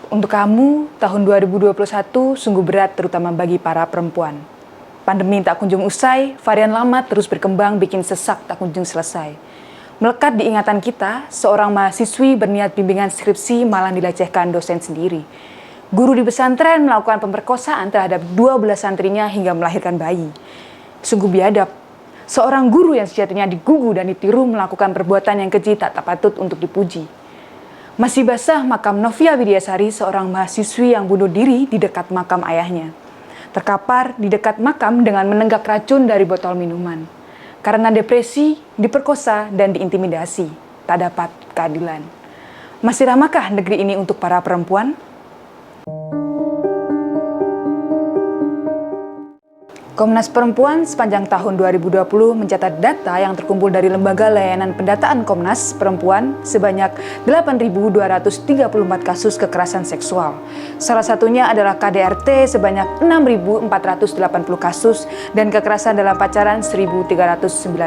Untuk kamu, tahun 2021 sungguh berat terutama bagi para perempuan. Pandemi tak kunjung usai, varian lama terus berkembang bikin sesak tak kunjung selesai. Melekat di ingatan kita, seorang mahasiswi berniat bimbingan skripsi malah dilecehkan dosen sendiri. Guru di pesantren melakukan pemerkosaan terhadap 12 santrinya hingga melahirkan bayi. Sungguh biadab, seorang guru yang sejatinya digugu dan ditiru melakukan perbuatan yang keji tak patut untuk dipuji. Masih basah makam Novia Widiasari, seorang mahasiswi yang bunuh diri di dekat makam ayahnya. Terkapar di dekat makam dengan menenggak racun dari botol minuman. Karena depresi, diperkosa, dan diintimidasi, tak dapat keadilan. Masih ramakah negeri ini untuk para perempuan? Komnas Perempuan sepanjang tahun 2020 mencatat data yang terkumpul dari Lembaga Layanan Pendataan Komnas Perempuan sebanyak 8.234 kasus kekerasan seksual. Salah satunya adalah KDRT sebanyak 6.480 kasus dan kekerasan dalam pacaran 1.309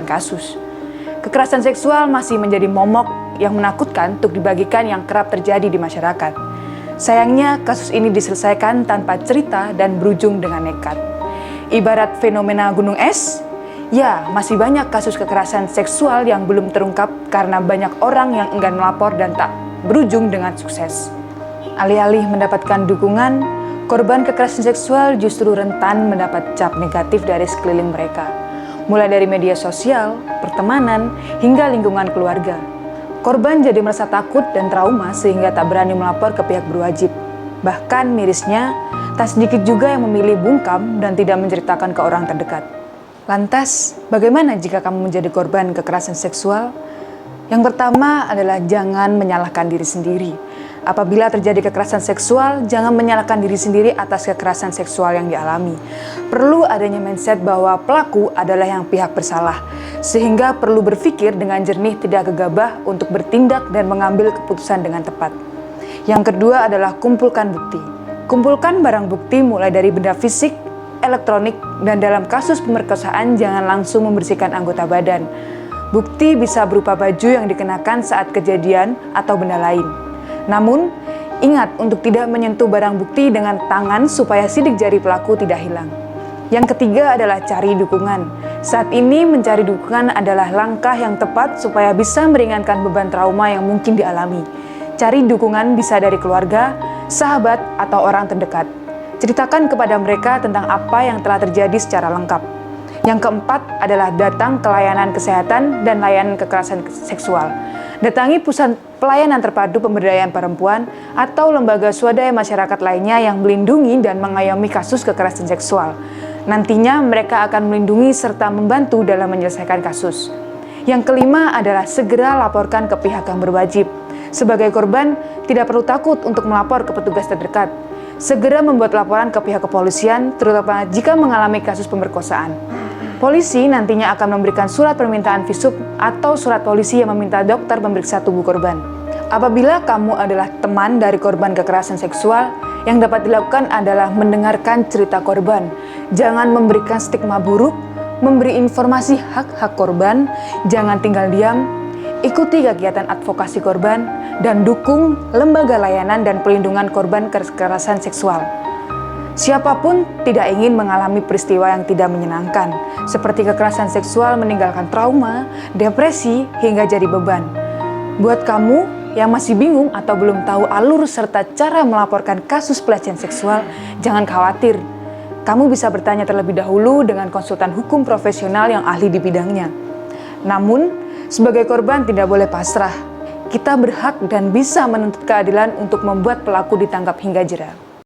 kasus. Kekerasan seksual masih menjadi momok yang menakutkan untuk dibagikan yang kerap terjadi di masyarakat. Sayangnya kasus ini diselesaikan tanpa cerita dan berujung dengan nekat. Ibarat fenomena gunung es, ya masih banyak kasus kekerasan seksual yang belum terungkap karena banyak orang yang enggan melapor dan tak berujung dengan sukses. Alih-alih mendapatkan dukungan, korban kekerasan seksual justru rentan mendapat cap negatif dari sekeliling mereka. Mulai dari media sosial, pertemanan, hingga lingkungan keluarga. Korban jadi merasa takut dan trauma sehingga tak berani melapor ke pihak berwajib. Bahkan mirisnya, tak sedikit juga yang memilih bungkam dan tidak menceritakan ke orang terdekat. Lantas, bagaimana jika kamu menjadi korban kekerasan seksual? Yang pertama adalah jangan menyalahkan diri sendiri. Apabila terjadi kekerasan seksual, jangan menyalahkan diri sendiri atas kekerasan seksual yang dialami. Perlu adanya mindset bahwa pelaku adalah yang pihak bersalah, sehingga perlu berpikir dengan jernih, tidak gegabah untuk bertindak dan mengambil keputusan dengan tepat. Yang kedua adalah kumpulkan bukti. Kumpulkan barang bukti mulai dari benda fisik, elektronik, dan dalam kasus pemerkosaan jangan langsung membersihkan anggota badan. Bukti bisa berupa baju yang dikenakan saat kejadian atau benda lain. Namun, ingat untuk tidak menyentuh barang bukti dengan tangan supaya sidik jari pelaku tidak hilang. Yang ketiga adalah cari dukungan. Saat ini mencari dukungan adalah langkah yang tepat supaya bisa meringankan beban trauma yang mungkin dialami. Cari dukungan bisa dari keluarga, sahabat, atau orang terdekat. Ceritakan kepada mereka tentang apa yang telah terjadi secara lengkap. Yang keempat adalah datang ke layanan kesehatan dan layanan kekerasan seksual. Datangi pusat pelayanan terpadu pemberdayaan perempuan atau lembaga swadaya masyarakat lainnya yang melindungi dan mengayomi kasus kekerasan seksual. Nantinya mereka akan melindungi serta membantu dalam menyelesaikan kasus. Yang kelima adalah segera laporkan ke pihak yang berwajib. Sebagai korban, tidak perlu takut untuk melapor ke petugas terdekat. Segera membuat laporan ke pihak kepolisian, terutama jika mengalami kasus pemerkosaan. Polisi nantinya akan memberikan surat permintaan visum atau surat polisi yang meminta dokter memeriksa tubuh korban. Apabila kamu adalah teman dari korban kekerasan seksual, yang dapat dilakukan adalah mendengarkan cerita korban. Jangan memberikan stigma buruk, memberi informasi hak-hak korban, jangan tinggal diam. Ikuti kegiatan advokasi korban dan dukung lembaga layanan dan perlindungan korban kekerasan seksual. Siapapun tidak ingin mengalami peristiwa yang tidak menyenangkan, seperti kekerasan seksual meninggalkan trauma, depresi, hingga jadi beban. Buat kamu yang masih bingung atau belum tahu alur serta cara melaporkan kasus pelecehan seksual, jangan khawatir. Kamu bisa bertanya terlebih dahulu dengan konsultan hukum profesional yang ahli di bidangnya. Namun, sebagai korban tidak boleh pasrah. Kita berhak dan bisa menuntut keadilan untuk membuat pelaku ditangkap hingga jera.